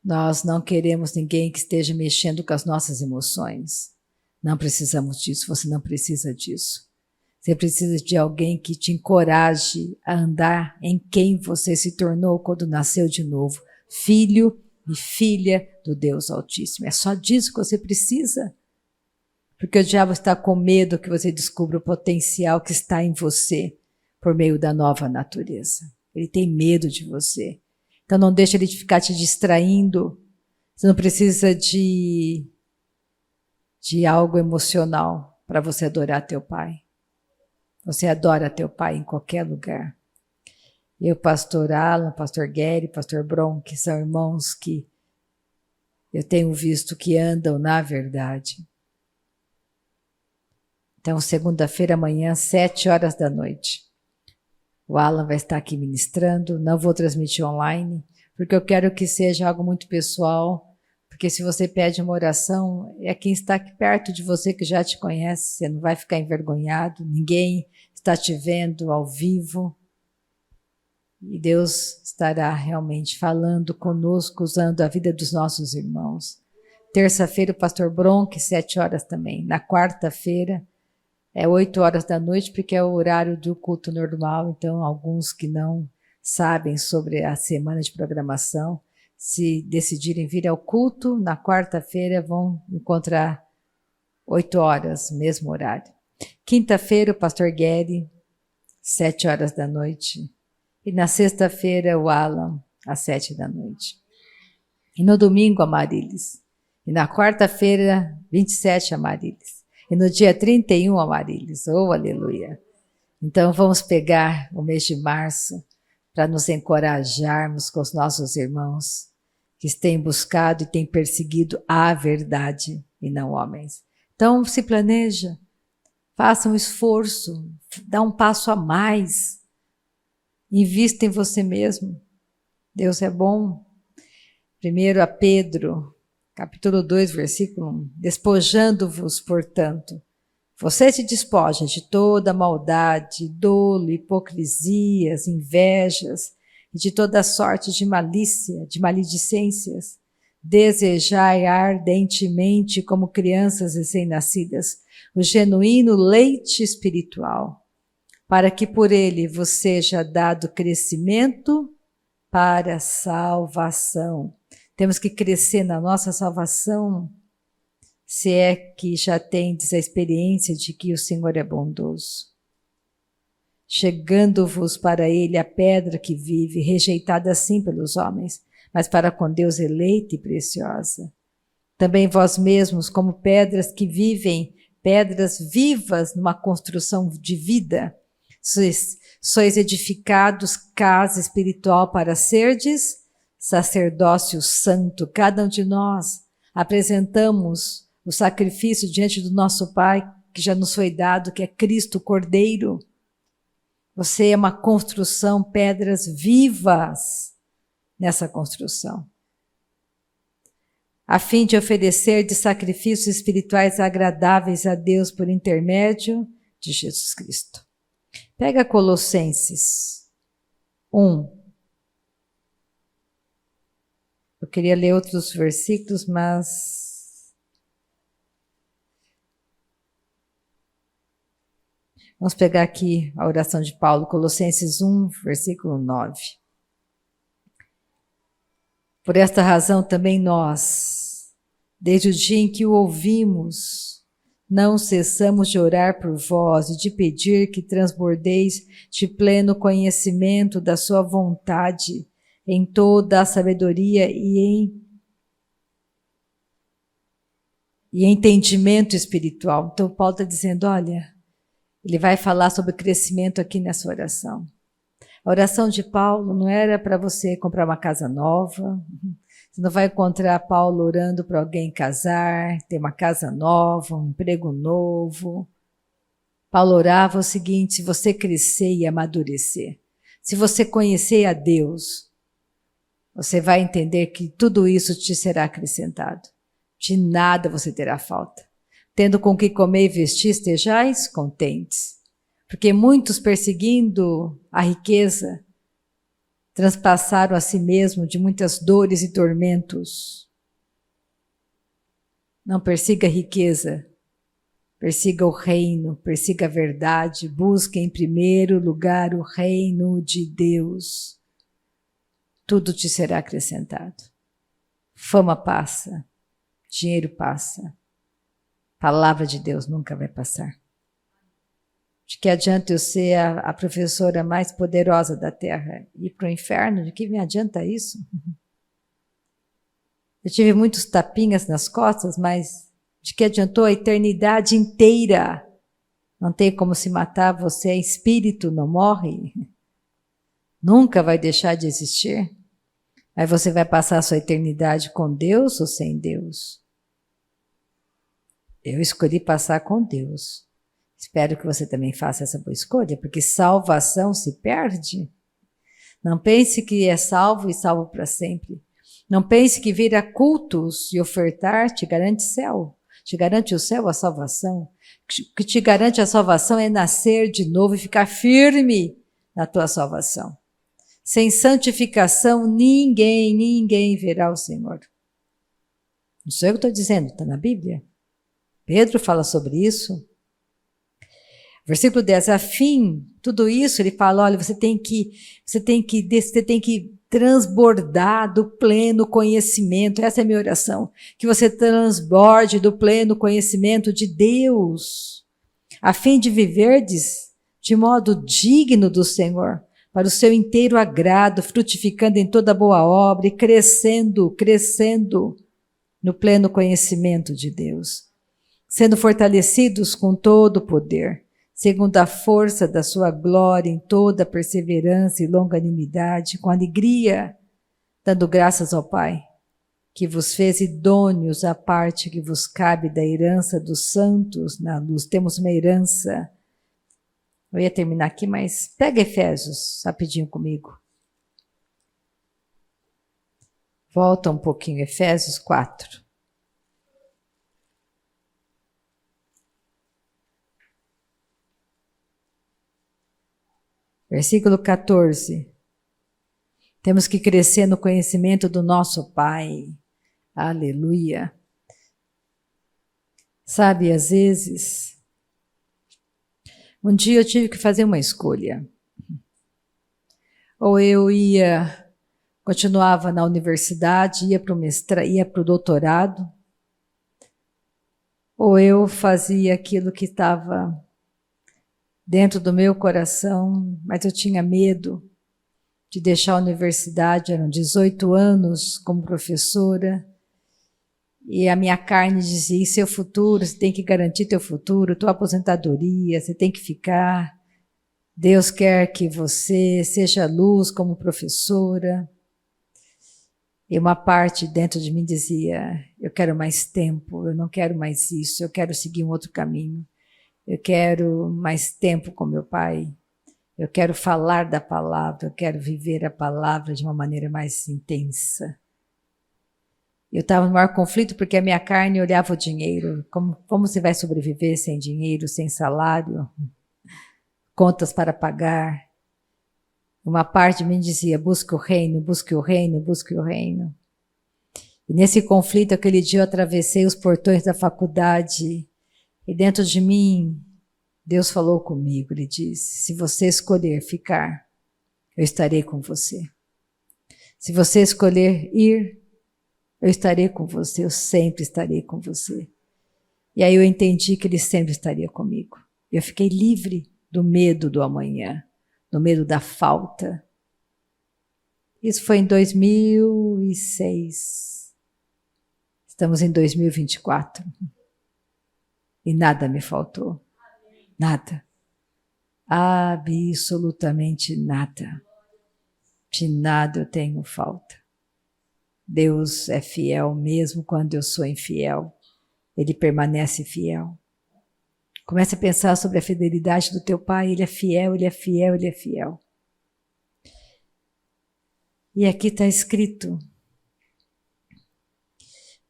Nós não queremos ninguém que esteja mexendo com as nossas emoções. Não precisamos disso, você não precisa disso. Você precisa de alguém que te encoraje a andar em quem você se tornou quando nasceu de novo. Filho e filha do Deus Altíssimo. É só disso que você precisa. Porque o diabo está com medo que você descubra o potencial que está em você por meio da nova natureza. Ele tem medo de você. Então não deixa ele ficar te distraindo. Você não precisa de algo emocional para você adorar teu Pai. Você adora teu Pai em qualquer lugar. Eu, pastor Alan, pastor Gary, pastor Bronk, são irmãos que eu tenho visto que andam na verdade. Então, segunda-feira, amanhã, 7h da noite. O Alan vai estar aqui ministrando, não vou transmitir online, porque eu quero que seja algo muito pessoal, porque se você pede uma oração, é quem está aqui perto de você que já te conhece, você não vai ficar envergonhado, ninguém está te vendo ao vivo. E Deus estará realmente falando conosco, usando a vida dos nossos irmãos. Terça-feira, o pastor Bronk, 7h também. Na quarta-feira, 8h da noite, porque é o horário do culto normal, então alguns que não sabem sobre a semana de programação. Se decidirem vir ao culto, na quarta-feira vão encontrar 8 horas, mesmo horário. Quinta-feira, o pastor Guery, 7 horas da noite. E na sexta-feira, o Alan, às 7 da noite. E no domingo, a Marilis. E na quarta-feira, 27, a Marilis. E no dia 31, a Marilis. Oh, aleluia! Então, vamos pegar o mês de março para nos encorajarmos com os nossos irmãos que têm buscado e têm perseguido a verdade e não homens. Então, se planeja, faça um esforço, dá um passo a mais, invista em você mesmo. Deus é bom. 1 a Pedro, capítulo 2, versículo 1. Despojando-vos, portanto, você se despoja de toda maldade, dolo, hipocrisias, invejas e de toda sorte de malícia, de maledicências. Desejai ardentemente, como crianças recém-nascidas, o genuíno leite espiritual, para que por ele vos seja dado crescimento para a salvação. Temos que crescer na nossa salvação, se é que já tendes a experiência de que o Senhor é bondoso. Chegando-vos para ele a pedra que vive, rejeitada sim pelos homens, mas para com Deus eleita e preciosa. Também vós mesmos, como pedras que vivem, pedras vivas numa construção de vida, sois edificados casa espiritual para serdes sacerdócio santo. Cada um de nós apresentamos o sacrifício diante do nosso Pai, que já nos foi dado, que é Cristo Cordeiro. Você é uma construção, pedras vivas nessa construção, a fim de oferecer de sacrifícios espirituais agradáveis a Deus por intermédio de Jesus Cristo. Pega Colossenses 1. Eu queria ler outros versículos, mas vamos pegar aqui a oração de Paulo, Colossenses 1, versículo 9. Por esta razão também nós, desde o dia em que o ouvimos, não cessamos de orar por vós e de pedir que transbordeis de pleno conhecimento da sua vontade, em toda a sabedoria e entendimento espiritual. Então Paulo está dizendo, olha, ele vai falar sobre crescimento aqui nessa oração. A oração de Paulo não era para você comprar uma casa nova. Você não vai encontrar Paulo orando para alguém casar, ter uma casa nova, um emprego novo. Paulo orava o seguinte: se você crescer e amadurecer, se você conhecer a Deus, você vai entender que tudo isso te será acrescentado. De nada você terá falta. Tendo com que comer e vestir, estejais contentes. Porque muitos, perseguindo a riqueza, transpassaram a si mesmo de muitas dores e tormentos. Não persiga a riqueza, persiga o reino, persiga a verdade, busque em primeiro lugar o reino de Deus. Tudo te será acrescentado. Fama passa, dinheiro passa, palavra de Deus nunca vai passar. De que adianta eu ser a professora mais poderosa da terra e ir para o inferno? De que me adianta isso? Eu tive muitos tapinhas nas costas, mas de que adiantou a eternidade inteira? Não tem como se matar, você é espírito, não morre. Nunca vai deixar de existir. Aí você vai passar a sua eternidade com Deus ou sem Deus? Eu escolhi passar com Deus. Espero que você também faça essa boa escolha, porque salvação se perde. Não pense que é salvo e salvo para sempre. Não pense que vir a cultos e ofertar te garante céu. Te garante o céu, a salvação. O que te garante a salvação é nascer de novo e ficar firme na tua salvação. Sem santificação, ninguém verá o Senhor. Não sou eu que estou dizendo, está na Bíblia. Pedro fala sobre isso. Versículo 10, afim, tudo isso, ele fala, olha, você tem que transbordar do pleno conhecimento, essa é a minha oração, que você transborde do pleno conhecimento de Deus, a fim de viverdes de modo digno do Senhor, para o seu inteiro agrado, frutificando em toda boa obra e crescendo no pleno conhecimento de Deus, sendo fortalecidos com todo o poder, segundo a força da sua glória, em toda perseverança e longanimidade, com alegria, dando graças ao Pai, que vos fez idôneos à parte que vos cabe da herança dos santos na luz. Temos uma herança. Eu ia terminar aqui, mas pega Efésios rapidinho comigo. Volta um pouquinho, Efésios 4. Versículo 14. Temos que crescer no conhecimento do nosso Pai. Aleluia. Sabe, às vezes, um dia eu tive que fazer uma escolha. Ou eu continuava na universidade, ia para o doutorado, ou eu fazia aquilo que estava dentro do meu coração, mas eu tinha medo de deixar a universidade, eram 18 anos como professora, e a minha carne dizia, seu futuro, você tem que garantir teu futuro, tua aposentadoria, você tem que ficar, Deus quer que você seja luz como professora. E uma parte dentro de mim dizia, eu quero mais tempo, eu não quero mais isso, eu quero seguir um outro caminho. Eu quero mais tempo com meu Pai, eu quero falar da palavra, eu quero viver a palavra de uma maneira mais intensa. Eu estava no maior conflito porque a minha carne olhava o dinheiro, como você vai sobreviver sem dinheiro, sem salário, contas para pagar. Uma parte de mim dizia, busque o reino, busque o reino, busque o reino. E nesse conflito, aquele dia eu atravessei os portões da faculdade. E dentro de mim, Deus falou comigo, Ele disse, se você escolher ficar, eu estarei com você. Se você escolher ir, eu estarei com você, eu sempre estarei com você. E aí eu entendi que Ele sempre estaria comigo. Eu fiquei livre do medo do amanhã, do medo da falta. Isso foi em 2006. Estamos em 2024. E nada me faltou. Nada. Absolutamente nada. De nada eu tenho falta. Deus é fiel mesmo quando eu sou infiel. Ele permanece fiel. Comece a pensar sobre a fidelidade do teu Pai. Ele é fiel, Ele é fiel, Ele é fiel. E aqui está escrito,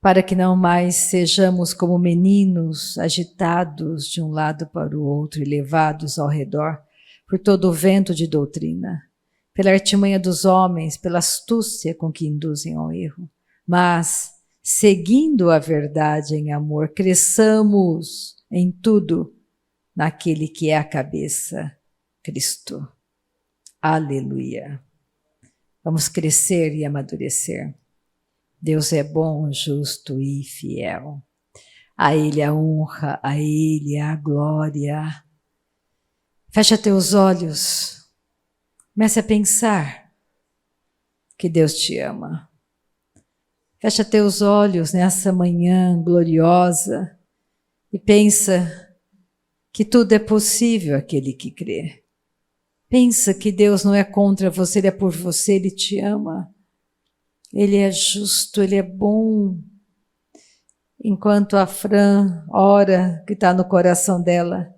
para que não mais sejamos como meninos agitados de um lado para o outro e levados ao redor por todo o vento de doutrina, pela artimanha dos homens, pela astúcia com que induzem ao erro, mas, seguindo a verdade em amor, cresçamos em tudo naquele que é a cabeça, Cristo. Aleluia. Vamos crescer e amadurecer. Deus é bom, justo e fiel. A Ele a honra, a Ele a glória. Fecha teus olhos. Comece a pensar que Deus te ama. Fecha teus olhos nessa manhã gloriosa e pensa que tudo é possível àquele que crê. Pensa que Deus não é contra você, Ele é por você, Ele te ama. Ele é justo, Ele é bom. Enquanto a Fran ora, que está no coração dela,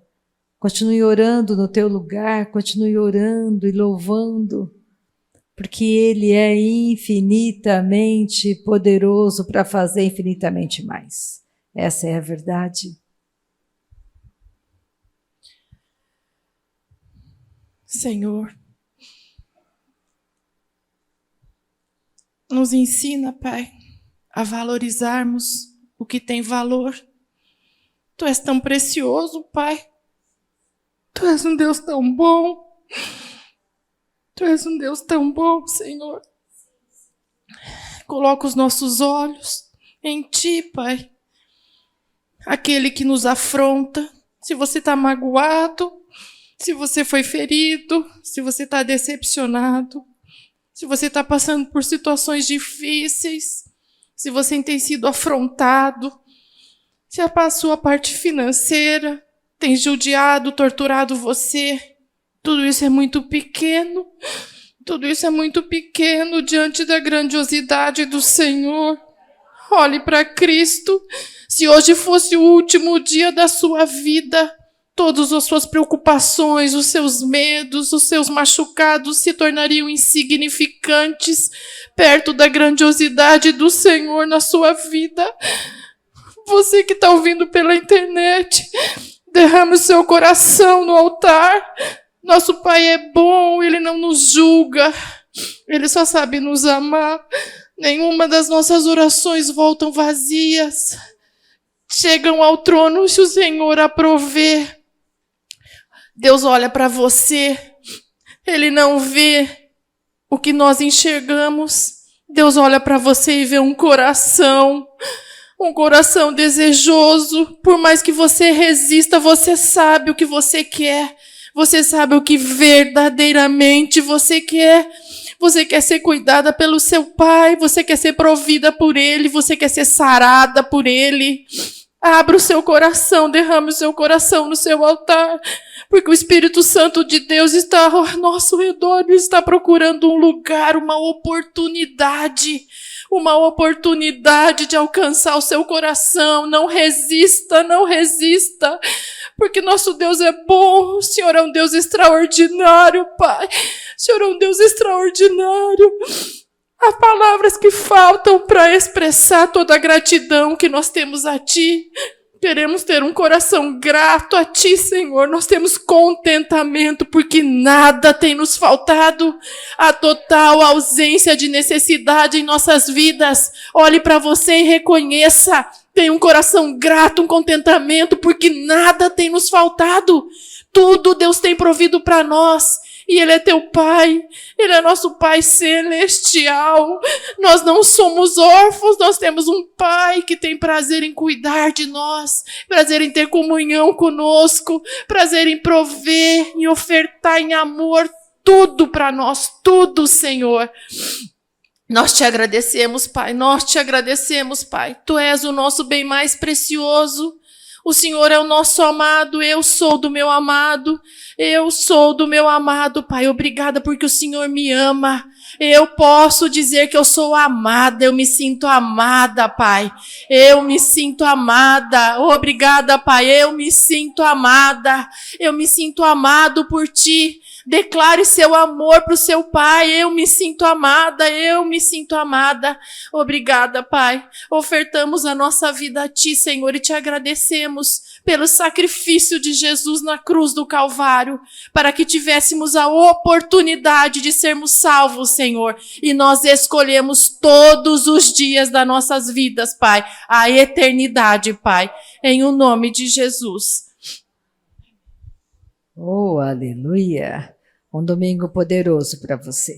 continue orando no teu lugar, continue orando e louvando, porque Ele é infinitamente poderoso para fazer infinitamente mais. Essa é a verdade. Senhor, nos ensina, Pai, a valorizarmos o que tem valor. Tu és tão precioso, Pai. Tu és um Deus tão bom. Tu és um Deus tão bom, Senhor. Coloca os nossos olhos em Ti, Pai. Aquele que nos afronta. Se você está magoado, se você foi ferido, se você está decepcionado, se você está passando por situações difíceis, se você tem sido afrontado, se a sua parte financeira tem judiado, torturado você, tudo isso é muito pequeno. Tudo isso é muito pequeno diante da grandiosidade do Senhor. Olhe para Cristo. Se hoje fosse o último dia da sua vida, todas as suas preocupações, os seus medos, os seus machucados se tornariam insignificantes perto da grandiosidade do Senhor na sua vida. Você que está ouvindo pela internet, derrame o seu coração no altar. Nosso Pai é bom, Ele não nos julga, Ele só sabe nos amar. Nenhuma das nossas orações voltam vazias. Chegam ao trono se o Senhor a prover. Deus olha para você, Ele não vê o que nós enxergamos. Deus olha para você e vê um coração desejoso. Por mais que você resista, você sabe o que você quer. Você sabe o que verdadeiramente você quer. Você quer ser cuidada pelo seu Pai. Você quer ser provida por Ele. Você quer ser sarada por Ele. Abra o seu coração. Derrame o seu coração no seu altar. Porque o Espírito Santo de Deus está ao nosso redor. Ele está procurando um lugar, uma oportunidade de alcançar o seu coração. Não resista, não resista. Porque nosso Deus é bom. O Senhor é um Deus extraordinário, Pai. O Senhor é um Deus extraordinário. Há palavras que faltam para expressar toda a gratidão que nós temos a Ti. Queremos ter um coração grato a Ti, Senhor. Nós temos contentamento porque nada tem nos faltado. A total ausência de necessidade em nossas vidas. Olhe para você e reconheça. Tem um coração grato, um contentamento, porque nada tem nos faltado. Tudo Deus tem provido para nós. E Ele é teu Pai. Ele é nosso Pai celestial. Nós não somos órfãos, nós temos um Pai que tem prazer em cuidar de nós, prazer em ter comunhão conosco, prazer em prover, em ofertar em amor tudo para nós, tudo, Senhor. Nós te agradecemos, Pai, nós te agradecemos, Pai. Tu és o nosso bem mais precioso. O Senhor é o nosso amado, eu sou do meu amado. Eu sou do meu amado, Pai. Obrigada porque o Senhor me ama. Eu posso dizer que eu sou amada, eu me sinto amada, Pai. Eu me sinto amada. Obrigada, Pai, eu me sinto amada. Eu me sinto amado por Ti. Declare seu amor para o seu Pai. Eu me sinto amada, eu me sinto amada. Obrigada, Pai. Ofertamos a nossa vida a Ti, Senhor, e Te agradecemos pelo sacrifício de Jesus na cruz do Calvário, para que tivéssemos a oportunidade de sermos salvos, Senhor. E nós escolhemos todos os dias das nossas vidas, Pai, a eternidade, Pai, em o nome de Jesus. Oh, aleluia! Um domingo poderoso para você.